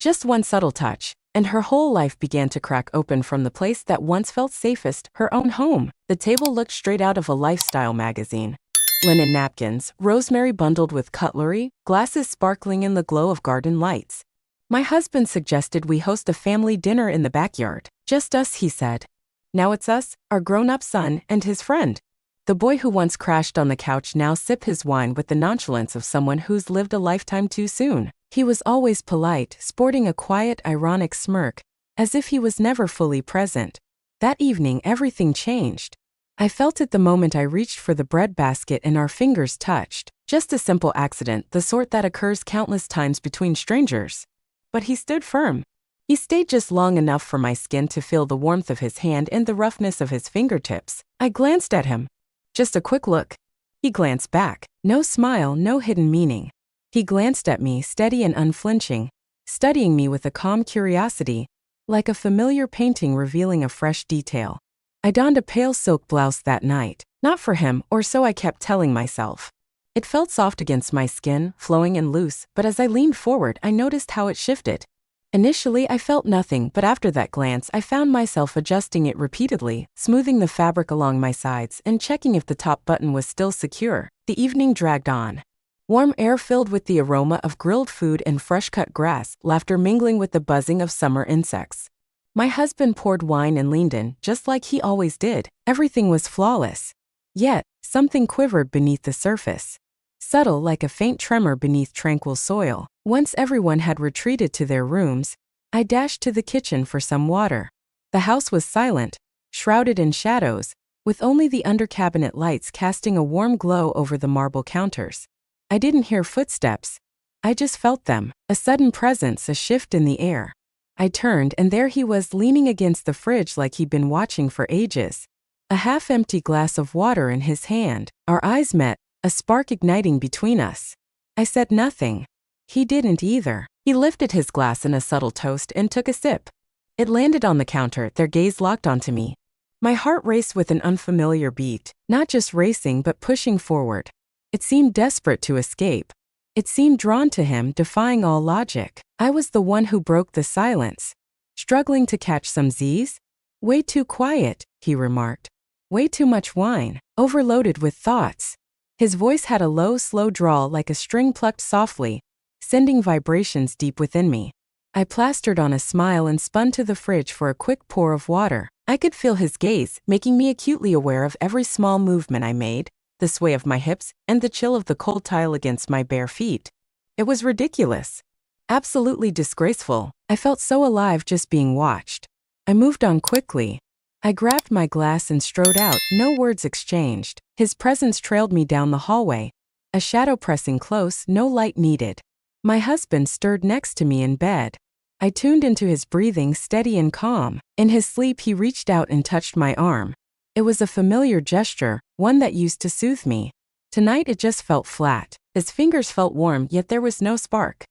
Just one subtle touch, and her whole life began to crack open from the place that once felt safest, her own home. The table looked straight out of a lifestyle magazine. Linen napkins, rosemary bundled with cutlery, glasses sparkling in the glow of garden lights. My husband suggested we host a family dinner in the backyard. Just us, he said. Now it's us, our grown-up son, and his friend. The boy who once crashed on the couch now sipped his wine with the nonchalance of someone who's lived a lifetime too soon. He was always polite, sporting a quiet, ironic smirk, as if he was never fully present. That evening, everything changed. I felt it the moment I reached for the bread basket and our fingers touched. Just a simple accident, the sort that occurs countless times between strangers. But he stood firm. He stayed just long enough for my skin to feel the warmth of his hand and the roughness of his fingertips. I glanced at him. Just a quick look. He glanced back. No smile, no hidden meaning. He glanced at me, steady and unflinching, studying me with a calm curiosity, like a familiar painting revealing a fresh detail. I donned a pale silk blouse that night, not for him, or so I kept telling myself. It felt soft against my skin, flowing and loose, but as I leaned forward, I noticed how it shifted. Initially, I felt nothing, but after that glance, I found myself adjusting it repeatedly, smoothing the fabric along my sides and checking if the top button was still secure. The evening dragged on. Warm air filled with the aroma of grilled food and fresh-cut grass, laughter mingling with the buzzing of summer insects. My husband poured wine and leaned in, just like he always did. Everything was flawless. Yet, something quivered beneath the surface. Subtle like a faint tremor beneath tranquil soil. Once everyone had retreated to their rooms, I dashed to the kitchen for some water. The house was silent, shrouded in shadows, with only the under-cabinet lights casting a warm glow over the marble counters. I didn't hear footsteps. I just felt them, a sudden presence, a shift in the air. I turned and there he was leaning against the fridge like he'd been watching for ages. A half-empty glass of water in his hand. Our eyes met, a spark igniting between us. I said nothing. He didn't either. He lifted his glass in a subtle toast and took a sip. It landed on the counter, their gaze locked onto me. My heart raced with an unfamiliar beat, not just racing but pushing forward. It seemed desperate to escape. It seemed drawn to him, defying all logic. I was the one who broke the silence. Struggling to catch some Z's? Way too quiet, he remarked. Way too much wine, overloaded with thoughts. His voice had a low, slow drawl like a string plucked softly, sending vibrations deep within me. I plastered on a smile and spun to the fridge for a quick pour of water. I could feel his gaze, making me acutely aware of every small movement I made, the sway of my hips, and the chill of the cold tile against my bare feet. It was ridiculous. Absolutely disgraceful. I felt so alive just being watched. I moved on quickly. I grabbed my glass and strode out, no words exchanged. His presence trailed me down the hallway, a shadow pressing close, no light needed. My husband stirred next to me in bed. I tuned into his breathing, steady and calm. In his sleep, he reached out and touched my arm. It was a familiar gesture, one that used to soothe me. Tonight it just felt flat. His fingers felt warm, yet there was no spark.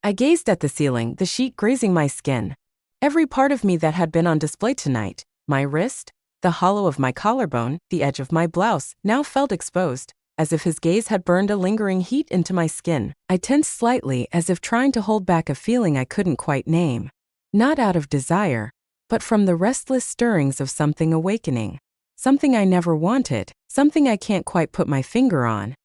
I gazed at the ceiling, the sheet grazing my skin. Every part of me that had been on display tonight, my wrist, the hollow of my collarbone, the edge of my blouse, now felt exposed, as if his gaze had burned a lingering heat into my skin. I tensed slightly, as if trying to hold back a feeling I couldn't quite name. Not out of desire, but from the restless stirrings of something awakening. Something I never wanted, something I can't quite put my finger on.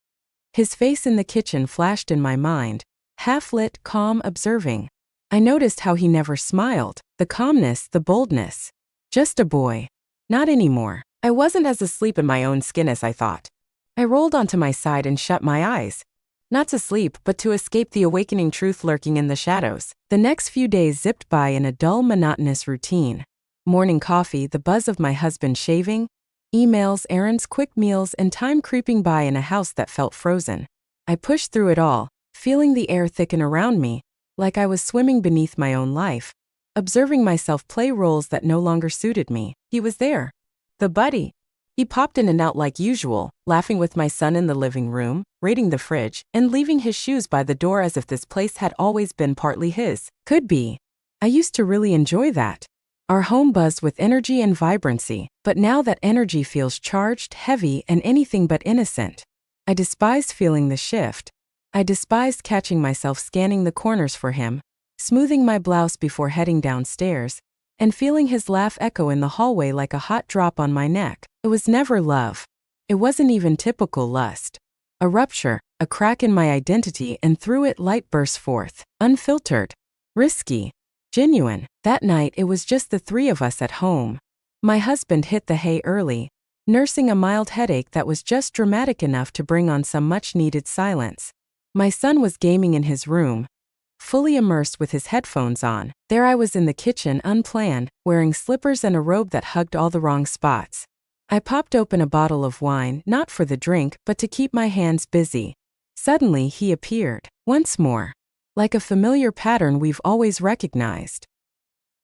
His face in the kitchen flashed in my mind, half-lit, calm, observing. I noticed how he never smiled, the calmness, the boldness. Just a boy. Not anymore. I wasn't as asleep in my own skin as I thought. I rolled onto my side and shut my eyes. Not to sleep, but to escape the awakening truth lurking in the shadows. The next few days zipped by in a dull, monotonous routine. Morning coffee, the buzz of my husband shaving, emails, errands, quick meals, and time creeping by in a house that felt frozen. I pushed through it all, feeling the air thicken around me, like I was swimming beneath my own life, observing myself play roles that no longer suited me. He was there. The buddy. He popped in and out like usual, laughing with my son in the living room, raiding the fridge, and leaving his shoes by the door as if this place had always been partly his. Could be. I used to really enjoy that. Our home buzzed with energy and vibrancy, but now that energy feels charged, heavy, and anything but innocent. I despised feeling the shift. I despised catching myself scanning the corners for him, smoothing my blouse before heading downstairs, and feeling his laugh echo in the hallway like a hot drop on my neck. It was never love. It wasn't even typical lust. A rupture, a crack in my identity, and through it light burst forth. Unfiltered. Risky. Genuine. That night it was just the three of us at home. My husband hit the hay early, nursing a mild headache that was just dramatic enough to bring on some much-needed silence. My son was gaming in his room, fully immersed with his headphones on. There I was in the kitchen unplanned, wearing slippers and a robe that hugged all the wrong spots. I popped open a bottle of wine, not for the drink, but to keep my hands busy. Suddenly he appeared, once more, like a familiar pattern we've always recognized.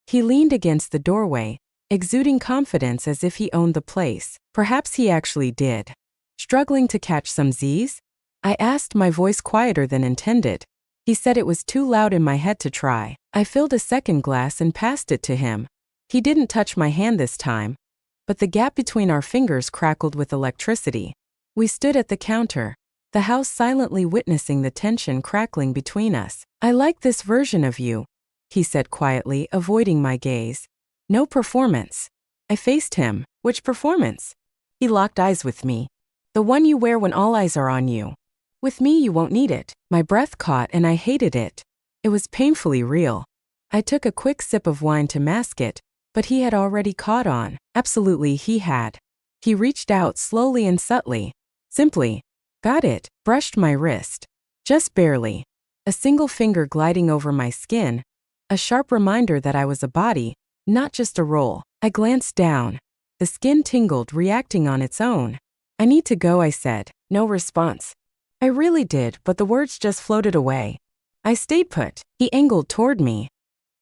He leaned against the doorway, exuding confidence as if he owned the place. Perhaps he actually did. Struggling to catch some Z's? I asked, my voice quieter than intended. He said it was too loud in my head to try. I filled a second glass and passed it to him. He didn't touch my hand this time, but the gap between our fingers crackled with electricity. We stood at the counter, the house silently witnessing the tension crackling between us. I like this version of you, he said quietly, avoiding my gaze. No performance. I faced him. Which performance? He locked eyes with me. The one you wear when all eyes are on you. With me you won't need it. My breath caught and I hated it. It was painfully real. I took a quick sip of wine to mask it, but he had already caught on. Absolutely he had. He reached out slowly and subtly. Simply, got it, brushed my wrist. Just barely. A single finger gliding over my skin. A sharp reminder that I was a body, not just a role. I glanced down. The skin tingled, reacting on its own. I need to go, I said. No response. I really did, but the words just floated away. I stayed put. He angled toward me.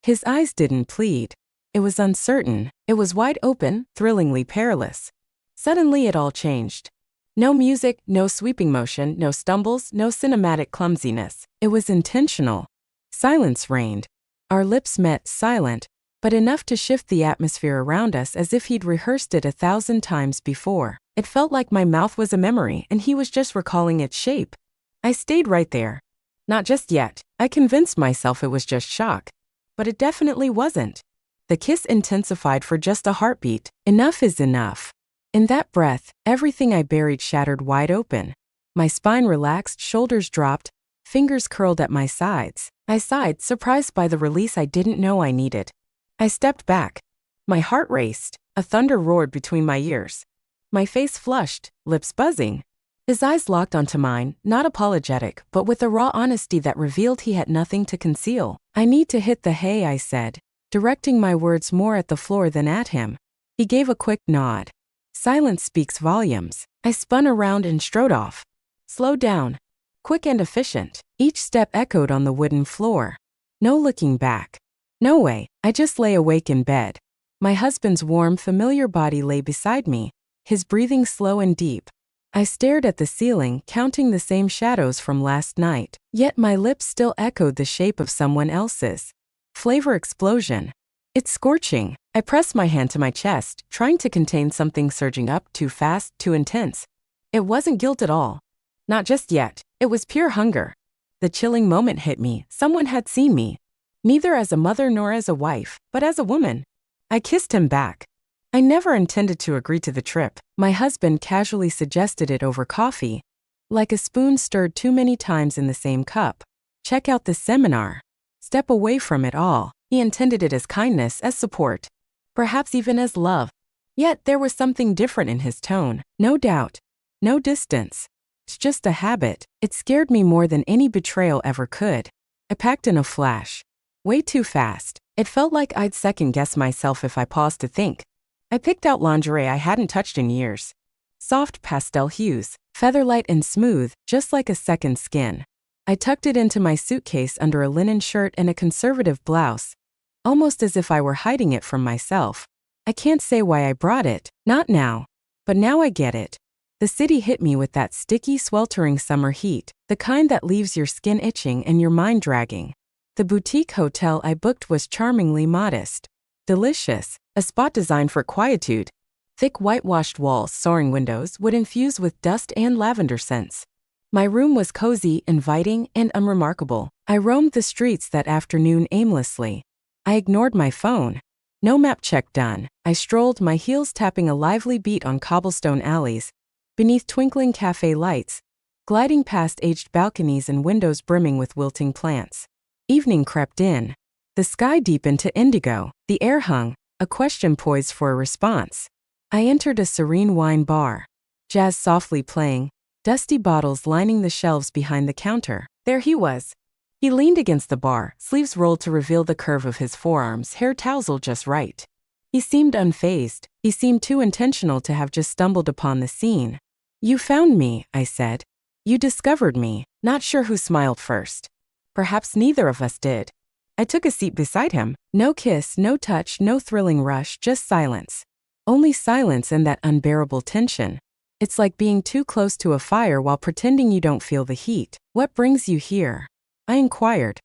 His eyes didn't plead. It was uncertain. It was wide open, thrillingly perilous. Suddenly it all changed. No music, no sweeping motion, no stumbles, no cinematic clumsiness. It was intentional. Silence reigned. Our lips met, silent, but enough to shift the atmosphere around us as if he'd rehearsed it 1,000 times before. It felt like my mouth was a memory and he was just recalling its shape. I stayed right there. Not just yet. I convinced myself it was just shock. But it definitely wasn't. The kiss intensified for just a heartbeat. Enough is enough. In that breath, everything I buried shattered wide open. My spine relaxed, shoulders dropped, fingers curled at my sides. I sighed, surprised by the release I didn't know I needed. I stepped back. My heart raced. A thunder roared between my ears. My face flushed, lips buzzing. His eyes locked onto mine, not apologetic, but with a raw honesty that revealed he had nothing to conceal. I need to hit the hay, I said, directing my words more at the floor than at him. He gave a quick nod. Silence speaks volumes. I spun around and strode off. Slow down. Quick and efficient. Each step echoed on the wooden floor. No looking back. No way. I just lay awake in bed. My husband's warm, familiar body lay beside me, his breathing slow and deep. I stared at the ceiling, counting the same shadows from last night. Yet my lips still echoed the shape of someone else's. Flavor explosion. It's scorching. I pressed my hand to my chest, trying to contain something surging up, too fast, too intense. It wasn't guilt at all. Not just yet. It was pure hunger. The chilling moment hit me. Someone had seen me. Neither as a mother nor as a wife, but as a woman. I kissed him back. I never intended to agree to the trip. My husband casually suggested it over coffee, like a spoon stirred too many times in the same cup. Check out this seminar. Step away from it all. He intended it as kindness, as support, perhaps even as love. Yet there was something different in his tone. No doubt. No distance. It's just a habit. It scared me more than any betrayal ever could. I packed in a flash. Way too fast. It felt like I'd second-guess myself if I paused to think. I picked out lingerie I hadn't touched in years. Soft pastel hues, featherlight and smooth, just like a second skin. I tucked it into my suitcase under a linen shirt and a conservative blouse, almost as if I were hiding it from myself. I can't say why I brought it, not now. But now I get it. The city hit me with that sticky, sweltering summer heat, the kind that leaves your skin itching and your mind dragging. The boutique hotel I booked was charmingly modest. Delicious, a spot designed for quietude. Thick whitewashed walls, soaring windows would infuse with dust and lavender scents. My room was cozy, inviting, and unremarkable. I roamed the streets that afternoon aimlessly. I ignored my phone. No map check done. I strolled, my heels tapping a lively beat on cobblestone alleys, beneath twinkling cafe lights, gliding past aged balconies and windows brimming with wilting plants. Evening crept in. The sky deepened to indigo. The air hung, a question poised for a response. I entered a serene wine bar. Jazz softly playing, dusty bottles lining the shelves behind the counter. There he was. He leaned against the bar, sleeves rolled to reveal the curve of his forearms, hair tousled just right. He seemed unfazed. He seemed too intentional to have just stumbled upon the scene. "You found me," I said. "You discovered me." Not sure who smiled first. Perhaps neither of us did. I took a seat beside him. No kiss, no touch, no thrilling rush, just silence. Only silence and that unbearable tension. It's like being too close to a fire while pretending you don't feel the heat. "What brings you here?" I inquired.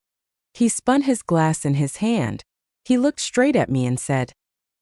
He spun his glass in his hand. He looked straight at me and said,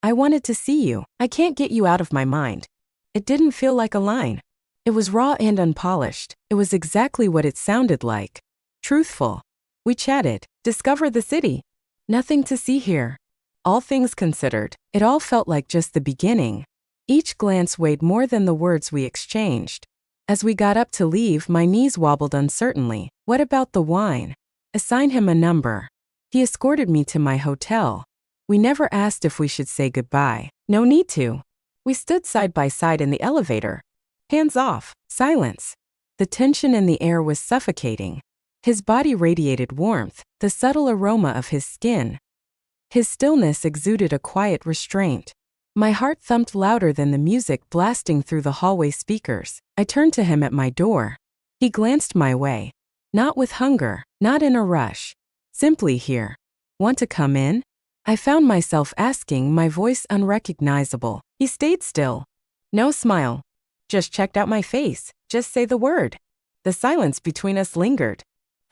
"I wanted to see you. I can't get you out of my mind." It didn't feel like a line. It was raw and unpolished. It was exactly what it sounded like. Truthful. We chatted. Discovered the city. Nothing to see here. All things considered, it all felt like just the beginning. Each glance weighed more than the words we exchanged. As we got up to leave, my knees wobbled uncertainly. What about the wine? Assign him a number. He escorted me to my hotel. We never asked if we should say goodbye. No need to. We stood side by side in the elevator. Hands off. Silence. The tension in the air was suffocating. His body radiated warmth, the subtle aroma of his skin. His stillness exuded a quiet restraint. My heart thumped louder than the music blasting through the hallway speakers. I turned to him at my door. He glanced my way. Not with hunger, not in a rush. Simply here. "Want to come in?" I found myself asking, my voice unrecognizable. He stayed still. No smile. Just checked out my face. Just say the word. The silence between us lingered.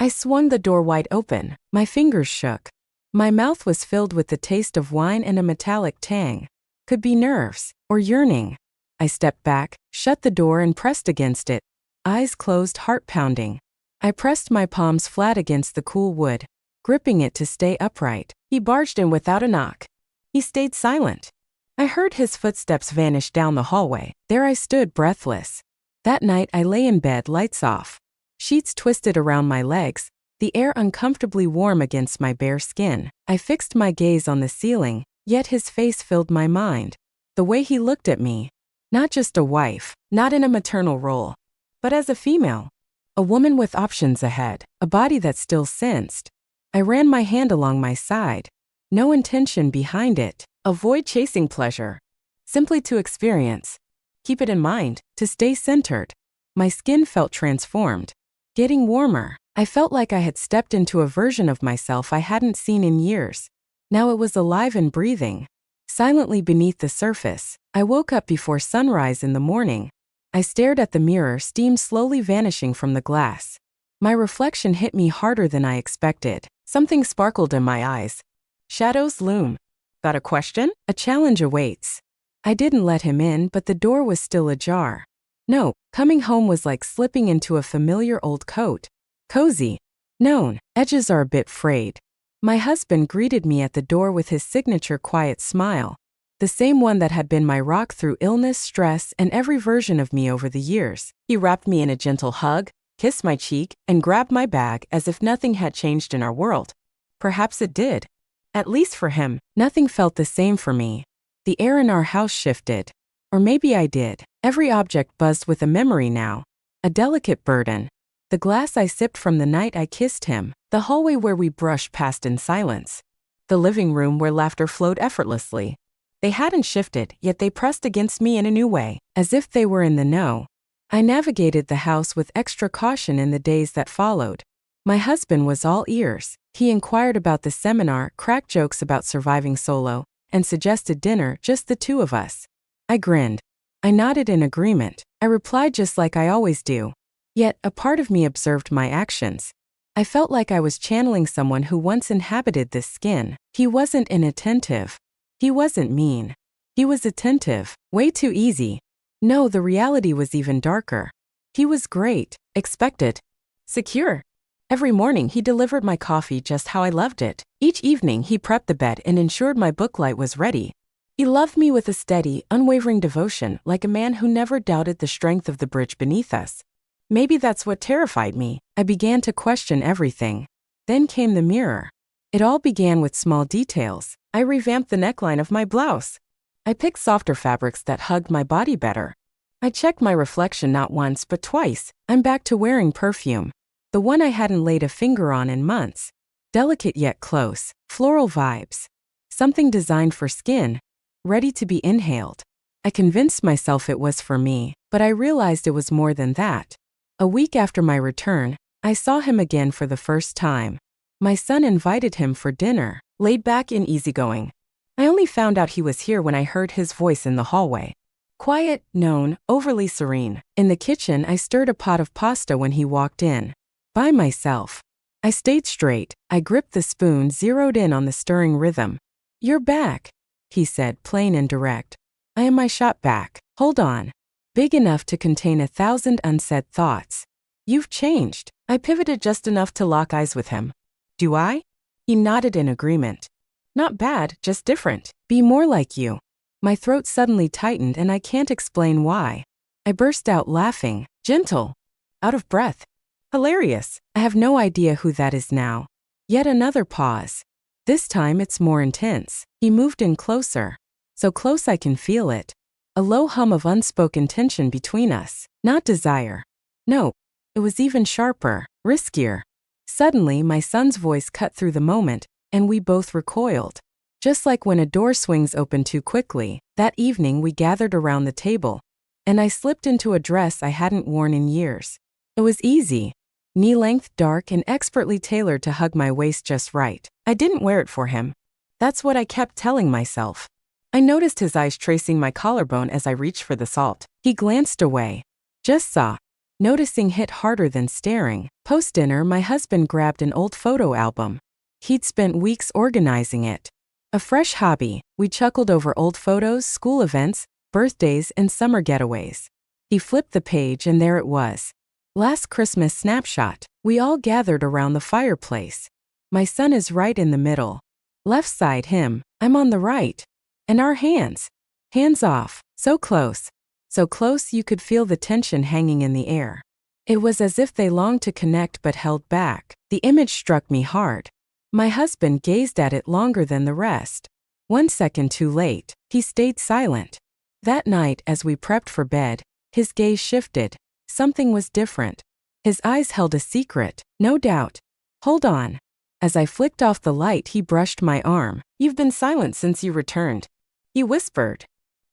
I swung the door wide open. My fingers shook. My mouth was filled with the taste of wine and a metallic tang. Could be nerves, or yearning. I stepped back, shut the door and pressed against it. Eyes closed, heart pounding. I pressed my palms flat against the cool wood, gripping it to stay upright. He barged in without a knock. He stayed silent. I heard his footsteps vanish down the hallway. There I stood, breathless. That night I lay in bed, lights off. Sheets twisted around my legs, the air uncomfortably warm against my bare skin. I fixed my gaze on the ceiling, yet his face filled my mind. The way he looked at me. Not just a wife, not in a maternal role, but as a female. A woman with options ahead, a body that still sensed. I ran my hand along my side. No intention behind it. Avoid chasing pleasure. Simply to experience. Keep it in mind, to stay centered. My skin felt transformed. Getting warmer. I felt like I had stepped into a version of myself I hadn't seen in years. Now it was alive and breathing. Silently beneath the surface, I woke up before sunrise in the morning. I stared at the mirror, steam slowly vanishing from the glass. My reflection hit me harder than I expected. Something sparkled in my eyes. Shadows loom. Got a question? A challenge awaits. I didn't let him in, but the door was still ajar. No, coming home was like slipping into a familiar old coat. Cozy. Known. Edges are a bit frayed. My husband greeted me at the door with his signature quiet smile. The same one that had been my rock through illness, stress, and every version of me over the years. He wrapped me in a gentle hug, kissed my cheek, and grabbed my bag as if nothing had changed in our world. Perhaps it did. At least for him, nothing felt the same for me. The air in our house shifted. Or maybe I did. Every object buzzed with a memory now. A delicate burden. The glass I sipped from the night I kissed him. The hallway where we brushed past in silence. The living room where laughter flowed effortlessly. They hadn't shifted, yet they pressed against me in a new way, as if they were in the know. I navigated the house with extra caution in the days that followed. My husband was all ears. He inquired about the seminar, cracked jokes about surviving solo, and suggested dinner, just the two of us. I grinned. I nodded in agreement. I replied just like I always do. Yet, a part of me observed my actions. I felt like I was channeling someone who once inhabited this skin. He wasn't inattentive. He wasn't mean. He was attentive. Way too easy. No, the reality was even darker. He was great, expected, secure. Every morning he delivered my coffee just how I loved it. Each evening he prepped the bed and ensured my book light was ready. He loved me with a steady, unwavering devotion, like a man who never doubted the strength of the bridge beneath us. Maybe that's what terrified me. I began to question everything. Then came the mirror. It all began with small details. I revamped the neckline of my blouse. I picked softer fabrics that hugged my body better. I checked my reflection not once but twice. I'm back to wearing perfume. The one I hadn't laid a finger on in months. Delicate yet close, floral vibes. Something designed for skin, ready to be inhaled. I convinced myself it was for me, but I realized it was more than that. A week after my return, I saw him again for the first time. My son invited him for dinner, laid back and easygoing. I only found out he was here when I heard his voice in the hallway. Quiet, known, overly serene. In the kitchen, I stirred a pot of pasta when he walked in. By myself. I stayed straight. I gripped the spoon, zeroed in on the stirring rhythm. "You're back," he said, plain and direct. "I am my shot back. Hold on." Big enough to contain 1,000 unsaid thoughts. "You've changed." I pivoted just enough to lock eyes with him. "Do I?" He nodded in agreement. "Not bad, just different. Be more like you." My throat suddenly tightened and I can't explain why. I burst out laughing, gentle, out of breath. Hilarious. I have no idea who that is now. Yet another pause. This time it's more intense. He moved in closer. So close I can feel it. A low hum of unspoken tension between us. Not desire. No. It was even sharper, riskier. Suddenly my son's voice cut through the moment, and we both recoiled. Just like when a door swings open too quickly, that evening we gathered around the table, and I slipped into a dress I hadn't worn in years. It was easy. Knee-length, dark, and expertly tailored to hug my waist just right. I didn't wear it for him. That's what I kept telling myself. I noticed his eyes tracing my collarbone as I reached for the salt. He glanced away. Just saw. Noticing hit harder than staring. Post-dinner, my husband grabbed an old photo album. He'd spent weeks organizing it. A fresh hobby. We chuckled over old photos, school events, birthdays, and summer getaways. He flipped the page and there it was. Last Christmas snapshot. We all gathered around the fireplace. My son is right in the middle. Left side him, I'm on the right. And our hands. Hands off. So close. So close you could feel the tension hanging in the air. It was as if they longed to connect but held back. The image struck me hard. My husband gazed at it longer than the rest. 1 second too late, he stayed silent. That night, as we prepped for bed, his gaze shifted. Something was different. His eyes held a secret, no doubt. "Hold on." As I flicked off the light, he brushed my arm. "You've been silent since you returned." He whispered.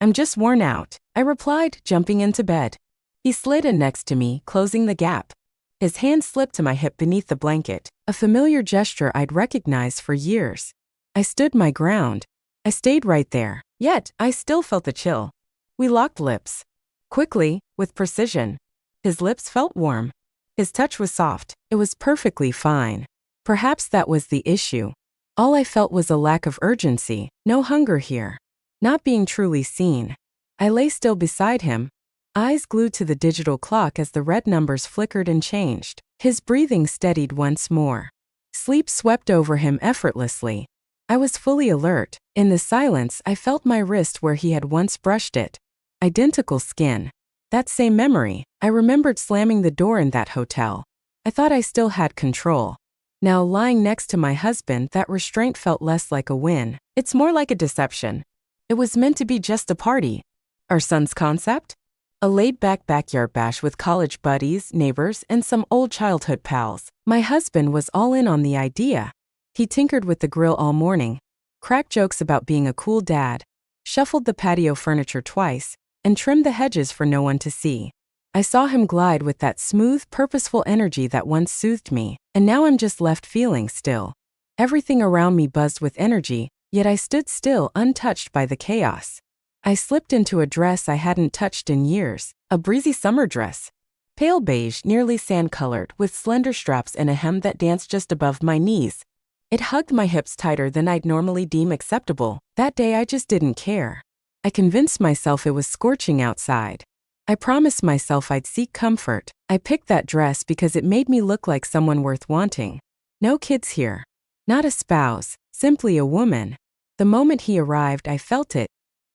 "I'm just worn out," I replied, jumping into bed. He slid in next to me, closing the gap. His hand slipped to my hip beneath the blanket, a familiar gesture I'd recognized for years. I stood my ground. I stayed right there, yet I still felt the chill. We locked lips. Quickly, with precision. His lips felt warm. His touch was soft. It was perfectly fine. Perhaps that was the issue. All I felt was a lack of urgency, no hunger here. Not being truly seen. I lay still beside him, eyes glued to the digital clock as the red numbers flickered and changed. His breathing steadied once more. Sleep swept over him effortlessly. I was fully alert. In the silence, I felt my wrist where he had once brushed it. Identical skin. That same memory. I remembered slamming the door in that hotel. I thought I still had control. Now lying next to my husband, that restraint felt less like a win. It's more like a deception. It was meant to be just a party. Our son's concept? A laid-back backyard bash with college buddies, neighbors, and some old childhood pals. My husband was all in on the idea. He tinkered with the grill all morning, cracked jokes about being a cool dad, shuffled the patio furniture twice, and trimmed the hedges for no one to see. I saw him glide with that smooth, purposeful energy that once soothed me, and now I'm just left feeling still. Everything around me buzzed with energy, yet I stood still, untouched by the chaos. I slipped into a dress I hadn't touched in years, a breezy summer dress. Pale beige, nearly sand-colored, with slender straps and a hem that danced just above my knees. It hugged my hips tighter than I'd normally deem acceptable. That day I just didn't care. I convinced myself it was scorching outside. I promised myself I'd seek comfort. I picked that dress because it made me look like someone worth wanting. No kids here. Not a spouse, simply a woman. The moment he arrived, I felt it,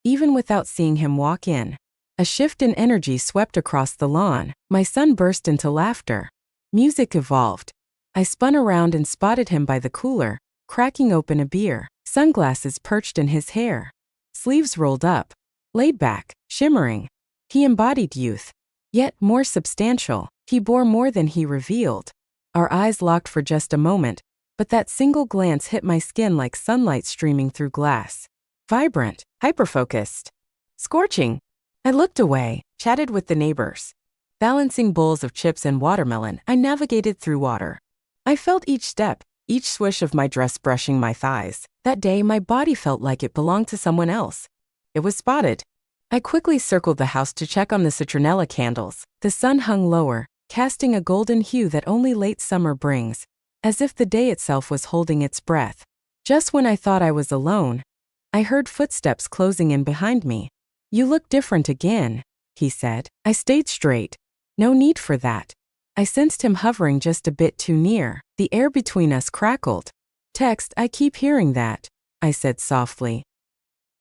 even without seeing him walk in. A shift in energy swept across the lawn. My son burst into laughter. Music evolved. I spun around and spotted him by the cooler, cracking open a beer, sunglasses perched in his hair, sleeves rolled up, laid back, shimmering. He embodied youth, yet more substantial. He bore more than he revealed. Our eyes locked for just a moment, but that single glance hit my skin like sunlight streaming through glass. Vibrant, hyperfocused, scorching. I looked away, chatted with the neighbors. Balancing bowls of chips and watermelon, I navigated through water. I felt each step, each swish of my dress brushing my thighs. That day, my body felt like it belonged to someone else. It was spotted. I quickly circled the house to check on the citronella candles. The sun hung lower, casting a golden hue that only late summer brings, as if the day itself was holding its breath. Just when I thought I was alone, I heard footsteps closing in behind me. "You look different again," he said. I stayed straight. No need for that. I sensed him hovering just a bit too near. The air between us crackled. "Text, I keep hearing that," I said softly.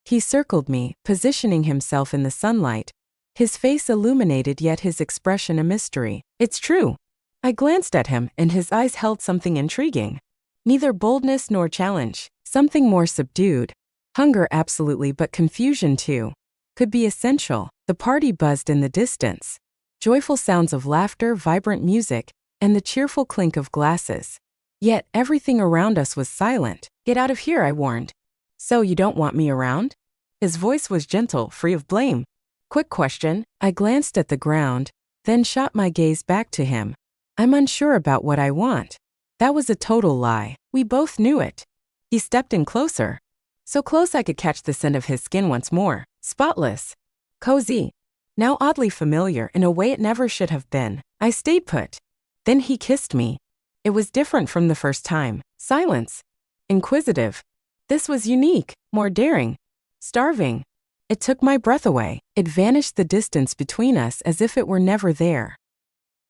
He circled me, positioning himself in the sunlight. His face illuminated, yet his expression a mystery. "It's true." I glanced at him, and his eyes held something intriguing. Neither boldness nor challenge. Something more subdued. Hunger, absolutely, but confusion too. Could be essential. The party buzzed in the distance. Joyful sounds of laughter, vibrant music, and the cheerful clink of glasses. Yet everything around us was silent. "Get out of here," I warned. "So you don't want me around?" His voice was gentle, free of blame. "Quick question." I glanced at the ground, then shot my gaze back to him. "I'm unsure about what I want." That was a total lie. We both knew it. He stepped in closer. So close I could catch the scent of his skin once more. Spotless. Cozy. Now oddly familiar in a way it never should have been. I stayed put. Then he kissed me. It was different from the first time. Silence. Inquisitive. This was unique, more daring. Starving. It took my breath away. It vanished the distance between us as if it were never there.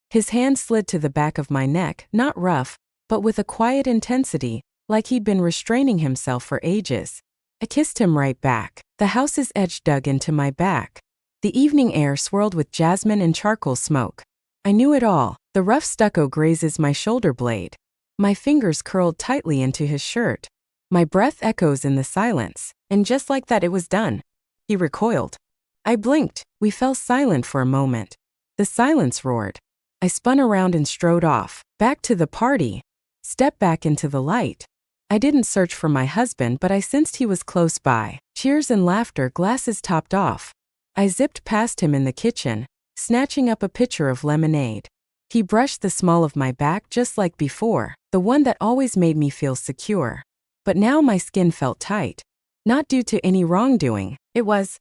His hand slid to the back of my neck, not rough, but with a quiet intensity, like he'd been restraining himself for ages. I kissed him right back. The house's edge dug into my back. The evening air swirled with jasmine and charcoal smoke. I knew it all. The rough stucco grazes my shoulder blade. My fingers curled tightly into his shirt. My breath echoes in the silence. And just like that, it was done. He recoiled. I blinked. We fell silent for a moment. The silence roared. I spun around and strode off, back to the party. Stepped back into the light. I didn't search for my husband, but I sensed he was close by. Cheers and laughter, glasses topped off. I zipped past him in the kitchen, snatching up a pitcher of lemonade. He brushed the small of my back just like before, the one that always made me feel secure. But now my skin felt tight. Not due to any wrongdoing, it was.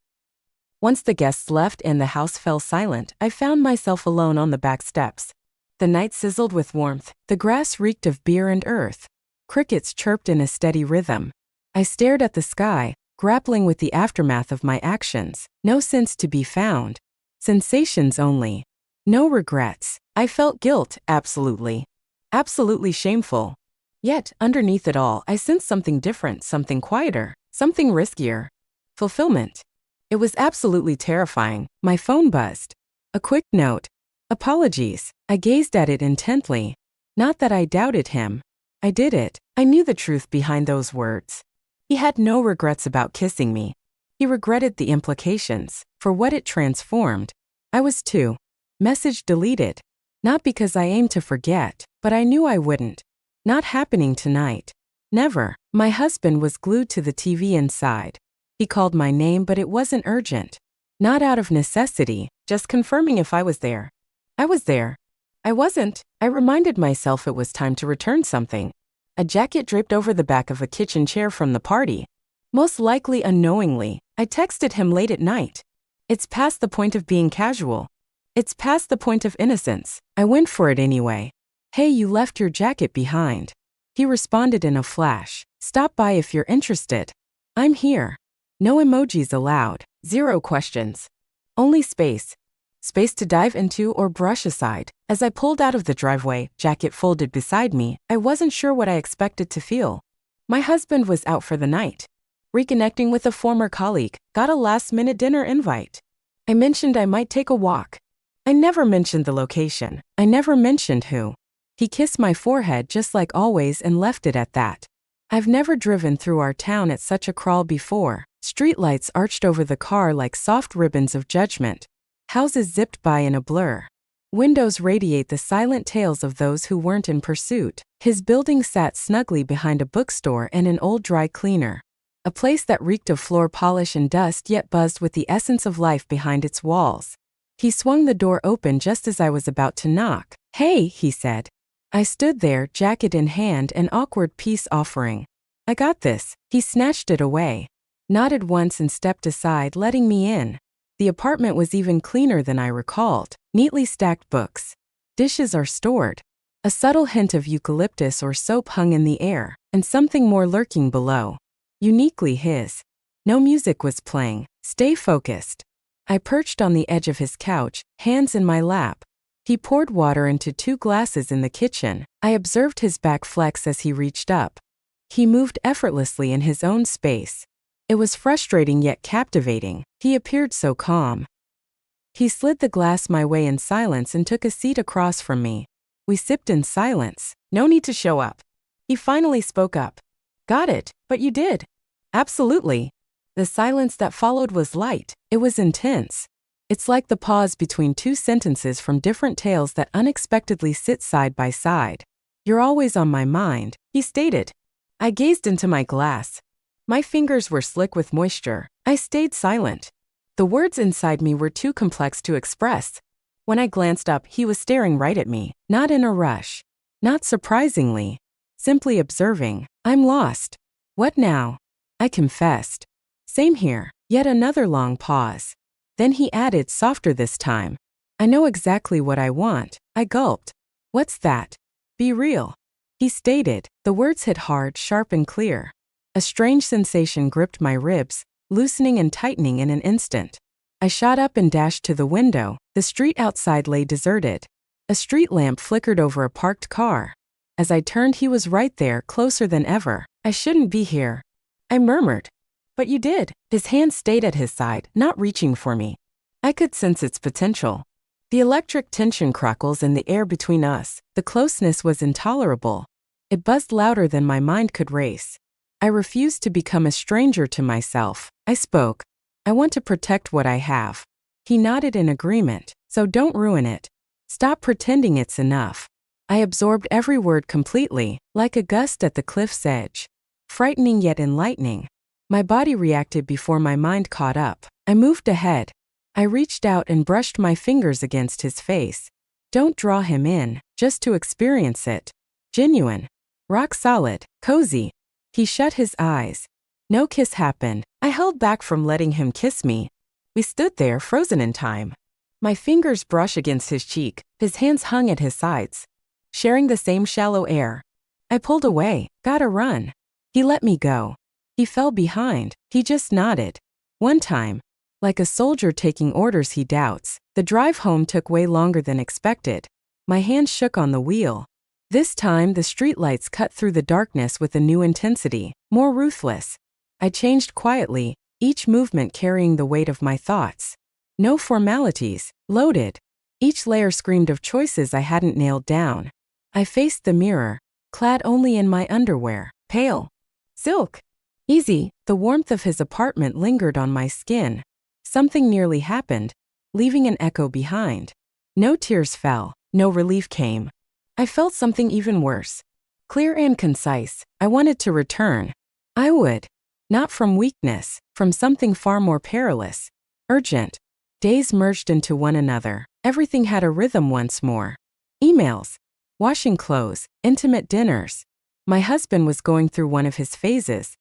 Once the guests left and the house fell silent, I found myself alone on the back steps. The night sizzled with warmth. The grass reeked of beer and earth. Crickets chirped in a steady rhythm. I stared at the sky, grappling with the aftermath of my actions. No sense to be found. Sensations only. No regrets. I felt guilt, absolutely. Absolutely shameful. Yet, underneath it all, I sensed something different, something quieter, something riskier. Fulfillment. It was absolutely terrifying. My phone buzzed. A quick note. "Apologies." I gazed at it intently. Not that I doubted him. I did it. I knew the truth behind those words. He had no regrets about kissing me. He regretted the implications, for what it transformed. I was too. Message deleted. Not because I aimed to forget, but I knew I wouldn't. Not happening tonight. Never. My husband was glued to the TV inside. He called my name, but it wasn't urgent. Not out of necessity, just confirming if I was there. I was there. I wasn't. I reminded myself it was time to return something. A jacket draped over the back of a kitchen chair from the party. Most likely unknowingly, I texted him late at night. It's past the point of being casual. It's past the point of innocence. I went for it anyway. "Hey, you left your jacket behind." He responded in a flash. "Stop by if you're interested. I'm here." No emojis allowed. Zero questions. Only space. space to dive into or brush aside. As I pulled out of the driveway, jacket folded beside me, I wasn't sure what I expected to feel. My husband was out for the night. Reconnecting with a former colleague, got a last-minute dinner invite. I mentioned I might take a walk. I never mentioned the location. I never mentioned who. He kissed my forehead just like always and left it at that. I've never driven through our town at such a crawl before. Streetlights arched over the car like soft ribbons of judgment. Houses zipped by in a blur. Windows radiate the silent tales of those who weren't in pursuit. His building sat snugly behind a bookstore and an old dry cleaner. A place that reeked of floor polish and dust yet buzzed with the essence of life behind its walls. He swung the door open just as I was about to knock. "Hey," he said. I stood there, jacket in hand, an awkward peace offering. "I got this." He snatched it away, nodded once and stepped aside, letting me in. The apartment was even cleaner than I recalled. Neatly stacked books. Dishes are stored. A subtle hint of eucalyptus or soap hung in the air, and something more lurking below. Uniquely his. No music was playing. Stay focused. I perched on the edge of his couch, hands in my lap. He poured water into 2 glasses in the kitchen. I observed his back flex as he reached up. He moved effortlessly in his own space. It was frustrating yet captivating. He appeared so calm. He slid the glass my way in silence and took a seat across from me. We sipped in silence. "No need to show up." He finally spoke up. "Got it, but you did." "Absolutely." The silence that followed was light. It was intense. It's like the pause between 2 sentences from different tales that unexpectedly sit side by side. "You're always on my mind," he stated. I gazed into my glass. My fingers were slick with moisture. I stayed silent. The words inside me were too complex to express. When I glanced up, he was staring right at me, not in a rush. Not surprisingly. Simply observing. "I'm lost." "What now?" I confessed. "Same here." Yet another long pause. Then he added, softer this time. "I know exactly what I want." I gulped. "What's that?" "Be real," he stated. The words hit hard, sharp and clear. A strange sensation gripped my ribs, loosening and tightening in an instant. I shot up and dashed to the window. The street outside lay deserted. A street lamp flickered over a parked car. As I turned, he was right there, closer than ever. "I shouldn't be here," I murmured. "But you did." His hand stayed at his side, not reaching for me. I could sense its potential. The electric tension crackles in the air between us. The closeness was intolerable. It buzzed louder than my mind could race. I refused to become a stranger to myself. I spoke. "I want to protect what I have." He nodded in agreement. "So don't ruin it. Stop pretending it's enough." I absorbed every word completely, like a gust at the cliff's edge. Frightening yet enlightening. My body reacted before my mind caught up. I moved ahead. I reached out and brushed my fingers against his face. Don't draw him in, just to experience it. Genuine. Rock solid. Cozy. He shut his eyes. No kiss happened. I held back from letting him kiss me. We stood there, frozen in time. My fingers brushed against his cheek. His hands hung at his sides, sharing the same shallow air. I pulled away. Gotta run. He let me go. He fell behind. He just nodded. One time. Like a soldier taking orders he doubts. The drive home took way longer than expected. My hand shook on the wheel. This time the streetlights cut through the darkness with a new intensity, more ruthless. I changed quietly, each movement carrying the weight of my thoughts. No formalities. Loaded. Each layer screamed of choices I hadn't nailed down. I faced the mirror, clad only in my underwear. Pale. Silk. Easy. The warmth of his apartment lingered on my skin. Something nearly happened, leaving an echo behind. No tears fell. No relief came. I felt something even worse. Clear and concise. I wanted to return. I would. Not from weakness, from something far more perilous. Urgent. Days merged into one another. Everything had a rhythm once more. Emails. Washing clothes. Intimate dinners. My husband was going through one of his phases.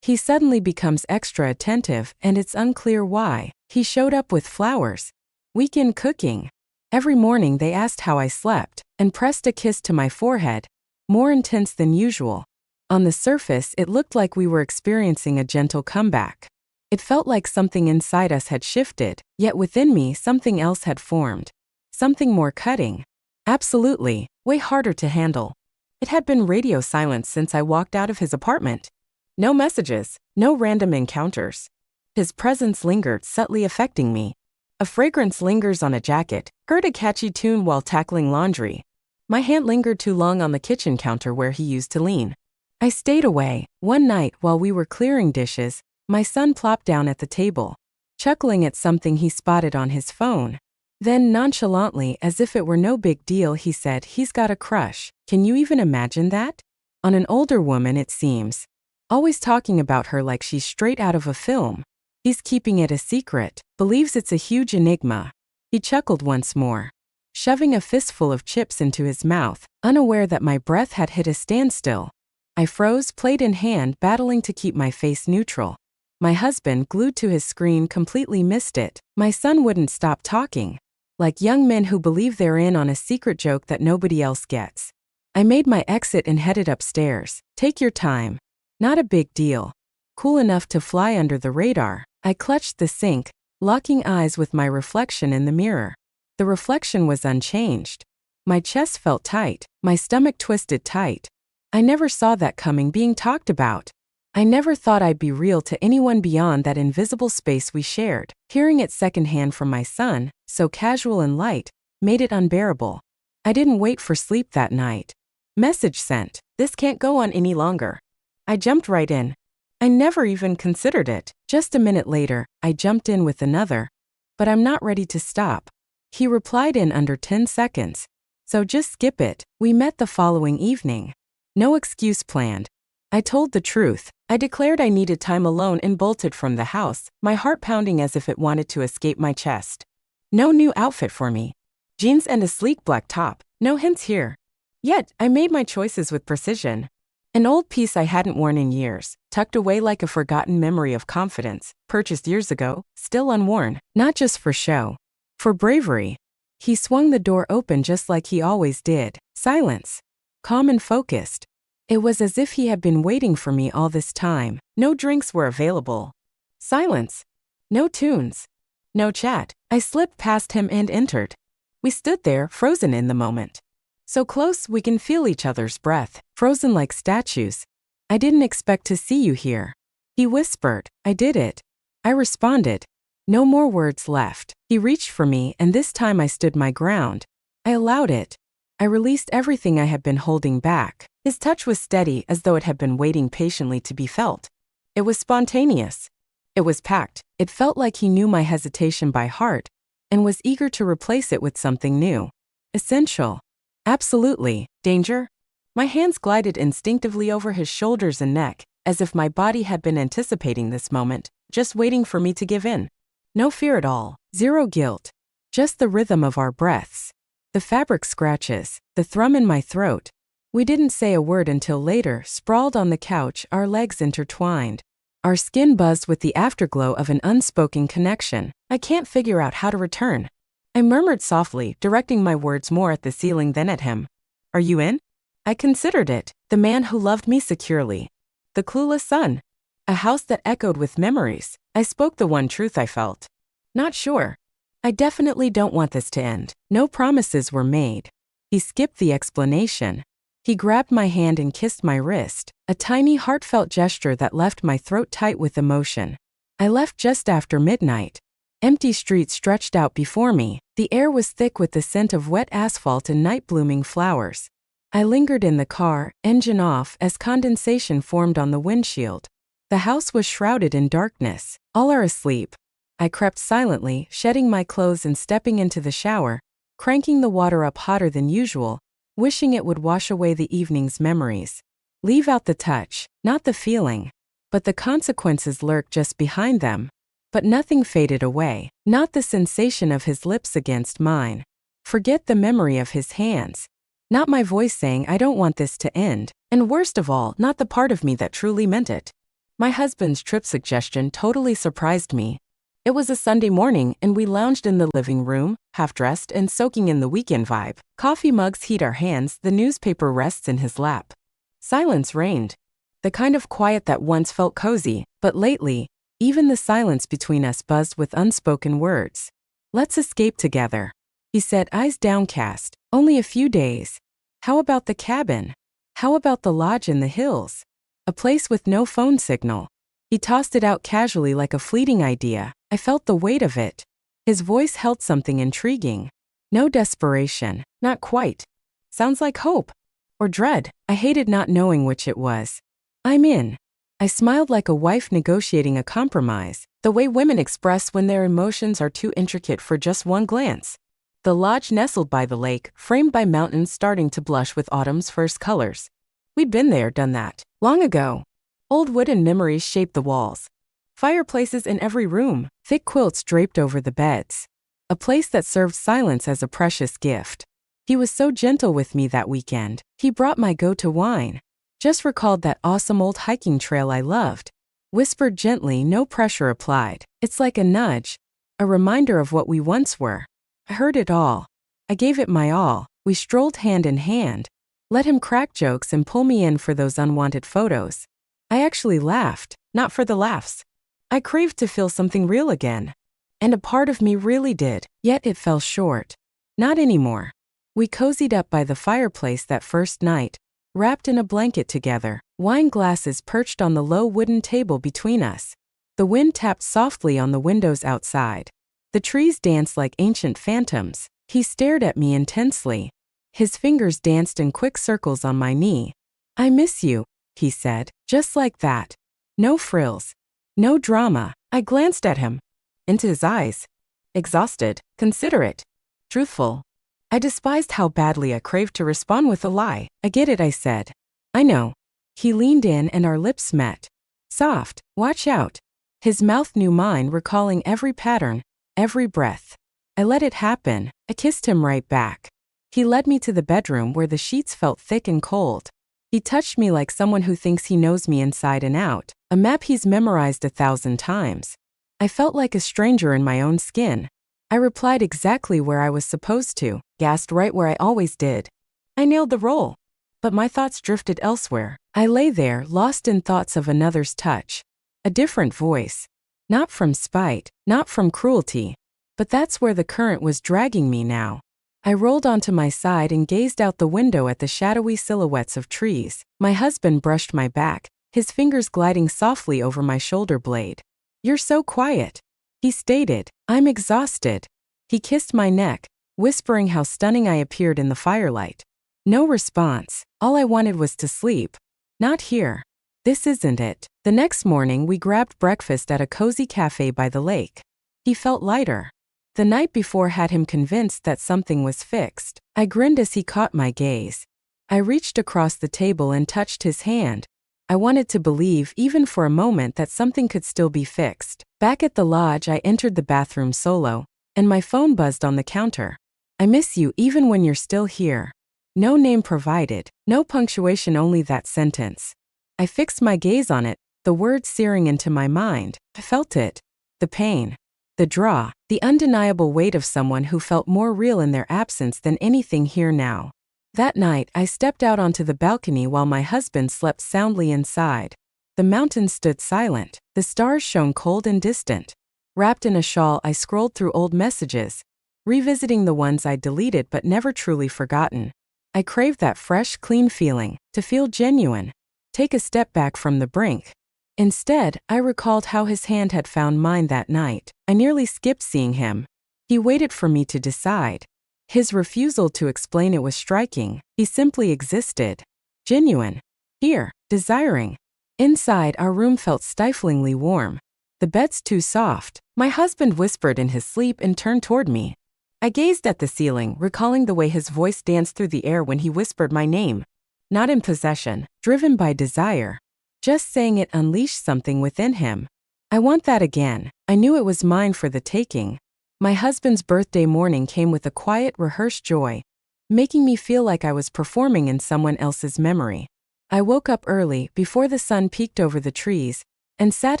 He suddenly becomes extra attentive, and it's unclear why. He showed up with flowers. Weekend cooking. Every morning they asked how I slept, and pressed a kiss to my forehead, more intense than usual. On the surface, it looked like we were experiencing a gentle comeback. It felt like something inside us had shifted, yet within me something else had formed. Something more cutting. Absolutely, way harder to handle. It had been radio silence since I walked out of his apartment. No messages, no random encounters. His presence lingered, subtly affecting me. A fragrance lingers on a jacket, heard a catchy tune while tackling laundry. My hand lingered too long on the kitchen counter where he used to lean. I stayed away. One night, while we were clearing dishes, my son plopped down at the table, chuckling at something he spotted on his phone. Then, nonchalantly, as if it were no big deal, he said, "He's got a crush." Can you even imagine that? On an older woman, it seems. Always talking about her like she's straight out of a film. He's keeping it a secret, believes it's a huge enigma. He chuckled once more, shoving a fistful of chips into his mouth, unaware that my breath had hit a standstill. I froze, plate in hand, battling to keep my face neutral. My husband, glued to his screen, completely missed it. My son wouldn't stop talking. Like young men who believe they're in on a secret joke that nobody else gets. I made my exit and headed upstairs. Take your time. Not a big deal. Cool enough to fly under the radar. I clutched the sink, locking eyes with my reflection in the mirror. The reflection was unchanged. My chest felt tight, my stomach twisted tight. I never saw that coming being talked about. I never thought I'd be real to anyone beyond that invisible space we shared. Hearing it secondhand from my son, so casual and light, made it unbearable. I didn't wait for sleep that night. Message sent. This can't go on any longer. I jumped right in. I never even considered it. Just a minute later, I jumped in with another. But I'm not ready to stop. He replied in under 10 seconds. So just skip it. We met the following evening. No excuse planned. I told the truth. I declared I needed time alone and bolted from the house, my heart pounding as if it wanted to escape my chest. No new outfit for me. Jeans and a sleek black top. No hints here. Yet, I made my choices with precision. An old piece I hadn't worn in years, tucked away like a forgotten memory of confidence, purchased years ago, still unworn, not just for show. For bravery. He swung the door open just like he always did. Silence. Calm and focused. It was as if he had been waiting for me all this time. No drinks were available. Silence. No tunes. No chat. I slipped past him and entered. We stood there, frozen in the moment. So close we can feel each other's breath, frozen like statues. I didn't expect to see you here. He whispered. I did it. I responded. No more words left. He reached for me, and this time I stood my ground. I allowed it. I released everything I had been holding back. His touch was steady, as though it had been waiting patiently to be felt. It was spontaneous. It was packed. It felt like he knew my hesitation by heart, and was eager to replace it with something new. Essential. Absolutely. Danger? My hands glided instinctively over his shoulders and neck, as if my body had been anticipating this moment, just waiting for me to give in. No fear at all. Zero guilt. Just the rhythm of our breaths. The fabric scratches, the thrum in my throat. We didn't say a word until later, sprawled on the couch, our legs intertwined. Our skin buzzed with the afterglow of an unspoken connection. I can't figure out how to return. I murmured softly, directing my words more at the ceiling than at him. Are you in? I considered it, the man who loved me securely. The clueless son. A house that echoed with memories. I spoke the one truth I felt. Not sure. I definitely don't want this to end. No promises were made. He skipped the explanation. He grabbed my hand and kissed my wrist, a tiny heartfelt gesture that left my throat tight with emotion. I left just after midnight. Empty streets stretched out before me. The air was thick with the scent of wet asphalt and night-blooming flowers. I lingered in the car, engine off, as condensation formed on the windshield. The house was shrouded in darkness. All are asleep. I crept silently, shedding my clothes and stepping into the shower, cranking the water up hotter than usual, wishing it would wash away the evening's memories. Leave out the touch, not the feeling. But the consequences lurked just behind them. But nothing faded away, not the sensation of his lips against mine. Forget the memory of his hands. Not my voice saying I don't want this to end, and worst of all, not the part of me that truly meant it. My husband's trip suggestion totally surprised me. It was a Sunday morning and we lounged in the living room, half-dressed and soaking in the weekend vibe. Coffee mugs heat our hands, the newspaper rests in his lap. Silence reigned. The kind of quiet that once felt cozy, but lately, Even the silence between us buzzed with unspoken words. "Let's escape together," he said, eyes downcast. "Only a few days. How about the cabin? How about the lodge in the hills? A place with no phone signal." He tossed it out casually like a fleeting idea. I felt the weight of it. His voice held something intriguing. No desperation, not quite. Sounds like hope. Or dread. I hated not knowing which it was. "I'm in." I smiled like a wife negotiating a compromise, the way women express when their emotions are too intricate for just one glance. The lodge nestled by the lake, framed by mountains starting to blush with autumn's first colors. We'd been there, done that, long ago. Old wooden memories shaped the walls. Fireplaces in every room, thick quilts draped over the beds. A place that served silence as a precious gift. He was so gentle with me that weekend. He brought my go-to wine. Just recalled that awesome old hiking trail I loved. Whispered gently, no pressure applied. It's like a nudge. A reminder of what we once were. I heard it all. I gave it my all. We strolled hand in hand. Let him crack jokes and pull me in for those unwanted photos. I actually laughed, not for the laughs. I craved to feel something real again. And a part of me really did, yet it fell short. Not anymore. We cozied up by the fireplace that first night, wrapped in a blanket together, wine glasses perched on the low wooden table between us. The wind tapped softly on the windows outside. The trees danced like ancient phantoms. He stared at me intensely. His fingers danced in quick circles on my knee. "I miss you," he said, just like that. No frills. No drama. I glanced at him. Into his eyes. Exhausted, considerate, truthful. I despised how badly I craved to respond with a lie. "I get it," I said. "I know." He leaned in and our lips met. Soft, watch out. His mouth knew mine, recalling every pattern, every breath. I let it happen. I kissed him right back. He led me to the bedroom where the sheets felt thick and cold. He touched me like someone who thinks he knows me inside and out, a map he's memorized 1,000 times. I felt like a stranger in my own skin. I replied exactly where I was supposed to, gasped right where I always did. I nailed the role. But my thoughts drifted elsewhere. I lay there, lost in thoughts of another's touch. A different voice. Not from spite, not from cruelty. But that's where the current was dragging me now. I rolled onto my side and gazed out the window at the shadowy silhouettes of trees. My husband brushed my back, his fingers gliding softly over my shoulder blade. "You're so quiet," he stated. "I'm exhausted." He kissed my neck, whispering how stunning I appeared in the firelight. No response. All I wanted was to sleep. Not here. This isn't it. The next morning, we grabbed breakfast at a cozy cafe by the lake. He felt lighter. The night before had him convinced that something was fixed. I grinned as he caught my gaze. I reached across the table and touched his hand. I wanted to believe, even for a moment, that something could still be fixed. Back at the lodge, I entered the bathroom solo, and my phone buzzed on the counter. "I miss you even when you're still here." No name provided, no punctuation, only that sentence. I fixed my gaze on it, the words searing into my mind. I felt it. The pain. The draw, the undeniable weight of someone who felt more real in their absence than anything here now. That night, I stepped out onto the balcony while my husband slept soundly inside. The mountains stood silent, the stars shone cold and distant. Wrapped in a shawl, I scrolled through old messages, revisiting the ones I'd deleted but never truly forgotten. I craved that fresh, clean feeling, to feel genuine, take a step back from the brink. Instead, I recalled how his hand had found mine that night. I nearly skipped seeing him. He waited for me to decide. His refusal to explain it was striking. He simply existed. Genuine. Here. Desiring. Inside, our room felt stiflingly warm. The bed's too soft. My husband whispered in his sleep and turned toward me. I gazed at the ceiling, recalling the way his voice danced through the air when he whispered my name. Not in possession, driven by desire. Just saying it unleashed something within him. I want that again. I knew it was mine for the taking. My husband's birthday morning came with a quiet, rehearsed joy, making me feel like I was performing in someone else's memory. I woke up early, before the sun peeked over the trees, and sat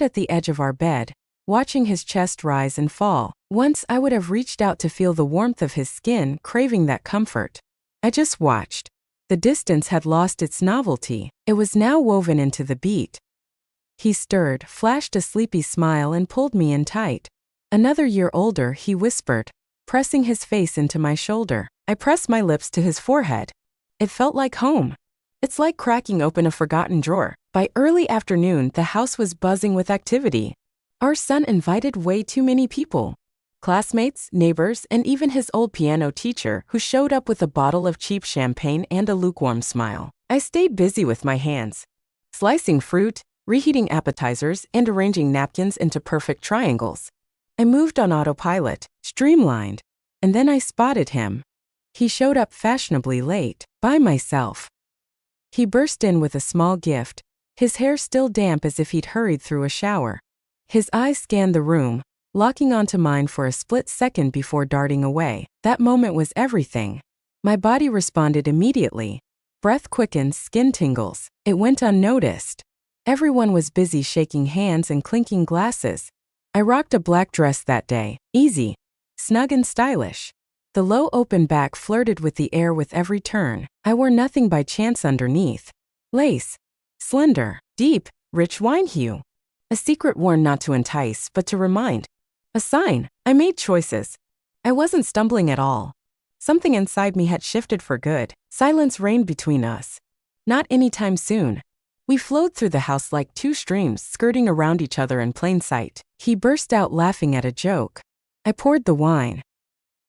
at the edge of our bed, watching his chest rise and fall. Once I would have reached out to feel the warmth of his skin, craving that comfort. I just watched. The distance had lost its novelty. It was now woven into the beat. He stirred, flashed a sleepy smile and pulled me in tight. Another year older, he whispered, pressing his face into my shoulder. I pressed my lips to his forehead. It felt like home. It's like cracking open a forgotten drawer. By early afternoon, the house was buzzing with activity. Our son invited way too many people. Classmates, neighbors, and even his old piano teacher, who showed up with a bottle of cheap champagne and a lukewarm smile. I stayed busy with my hands, slicing fruit, reheating appetizers, and arranging napkins into perfect triangles. I moved on autopilot, streamlined, and then I spotted him. He showed up fashionably late, by myself. He burst in with a small gift, his hair still damp as if he'd hurried through a shower. His eyes scanned the room, locking onto mine for a split second before darting away. That moment was everything. My body responded immediately. Breath quickened, skin tingles. It went unnoticed. Everyone was busy shaking hands and clinking glasses. I rocked a black dress that day, easy, snug and stylish. The low open back flirted with the air with every turn. I wore nothing by chance underneath. Lace. Slender, deep, rich wine hue. A secret worn not to entice, but to remind. A sign. I made choices. I wasn't stumbling at all. Something inside me had shifted for good. Silence reigned between us. Not anytime soon. We flowed through the house like two streams skirting around each other in plain sight. He burst out laughing at a joke. I poured the wine.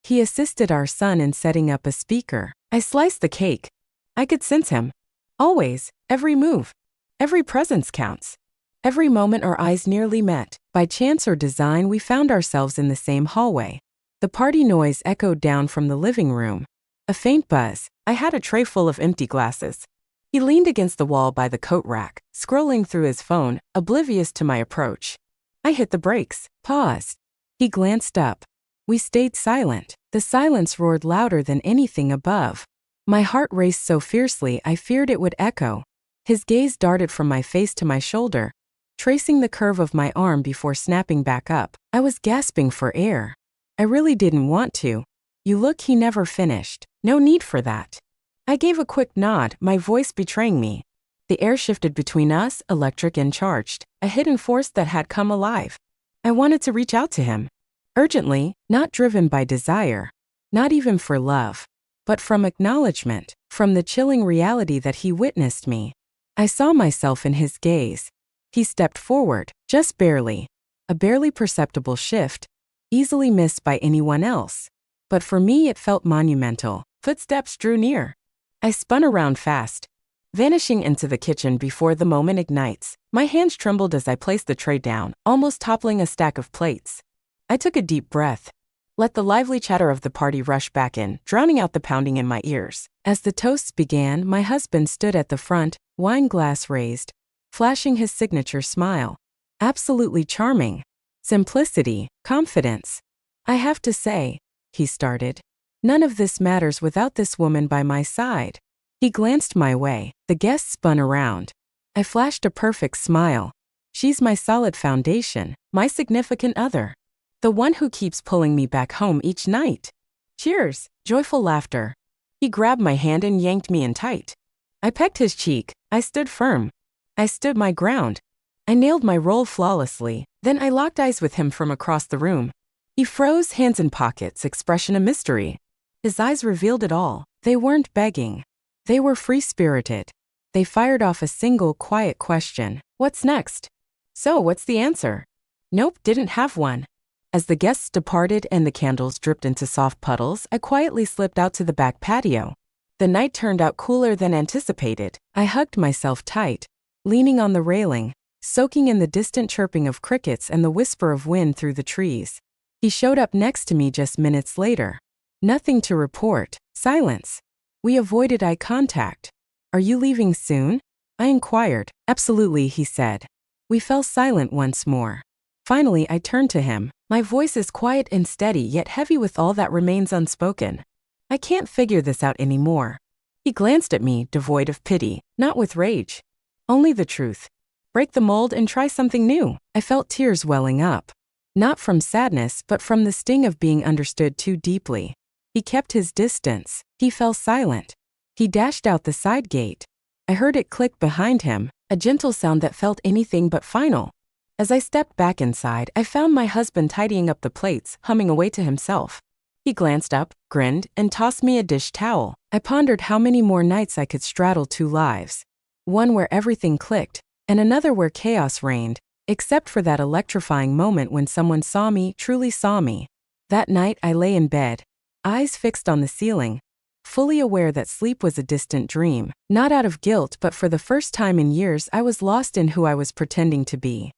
He assisted our son in setting up a speaker. I sliced the cake. I could sense him. Always, every move. Every presence counts. Every moment our eyes nearly met. By chance or design, we found ourselves in the same hallway. The party noise echoed down from the living room. A faint buzz. I had a tray full of empty glasses. He leaned against the wall by the coat rack, scrolling through his phone, oblivious to my approach. I hit the brakes, paused. He glanced up. We stayed silent. The silence roared louder than anything above. My heart raced so fiercely I feared it would echo. His gaze darted from my face to my shoulder, tracing the curve of my arm before snapping back up. I was gasping for air. I really didn't want to. You look, he never finished. No need for that. I gave a quick nod, my voice betraying me. The air shifted between us, electric and charged, a hidden force that had come alive. I wanted to reach out to him. Urgently, not driven by desire, not even for love, but from acknowledgement, from the chilling reality that he witnessed me. I saw myself in his gaze. He stepped forward, just barely. A barely perceptible shift, easily missed by anyone else. But for me it felt monumental. Footsteps drew near. I spun around fast, vanishing into the kitchen before the moment ignites. My hands trembled as I placed the tray down, almost toppling a stack of plates. I took a deep breath. Let the lively chatter of the party rush back in, drowning out the pounding in my ears. As the toasts began, my husband stood at the front, wine glass raised, flashing his signature smile. Absolutely charming. Simplicity, confidence. I have to say, he started, none of this matters without this woman by my side. He glanced my way. The guests spun around. I flashed a perfect smile. She's my solid foundation, my significant other. The one who keeps pulling me back home each night. Cheers, joyful laughter. He grabbed my hand and yanked me in tight. I pecked his cheek. I stood firm. I stood my ground. I nailed my role flawlessly. Then I locked eyes with him from across the room. He froze, hands in pockets, expression a mystery. His eyes revealed it all. They weren't begging. They were free-spirited. They fired off a single, quiet question. What's next? So, what's the answer? Nope, didn't have one. As the guests departed and the candles dripped into soft puddles, I quietly slipped out to the back patio. The night turned out cooler than anticipated. I hugged myself tight, leaning on the railing, soaking in the distant chirping of crickets and the whisper of wind through the trees. He showed up next to me just minutes later. Nothing to report. Silence. We avoided eye contact. Are you leaving soon? I inquired. Absolutely, he said. We fell silent once more. Finally, I turned to him. My voice is quiet and steady, yet heavy with all that remains unspoken. I can't figure this out anymore. He glanced at me, devoid of pity, not with rage. Only the truth. Break the mold and try something new. I felt tears welling up. Not from sadness, but from the sting of being understood too deeply. He kept his distance. He fell silent. He dashed out the side gate. I heard it click behind him, a gentle sound that felt anything but final. As I stepped back inside, I found my husband tidying up the plates, humming away to himself. He glanced up, grinned, and tossed me a dish towel. I pondered how many more nights I could straddle two lives. One where everything clicked, and another where chaos reigned, except for that electrifying moment when someone saw me, truly saw me. That night I lay in bed, eyes fixed on the ceiling, fully aware that sleep was a distant dream. Not out of guilt, but for the first time in years I was lost in who I was pretending to be.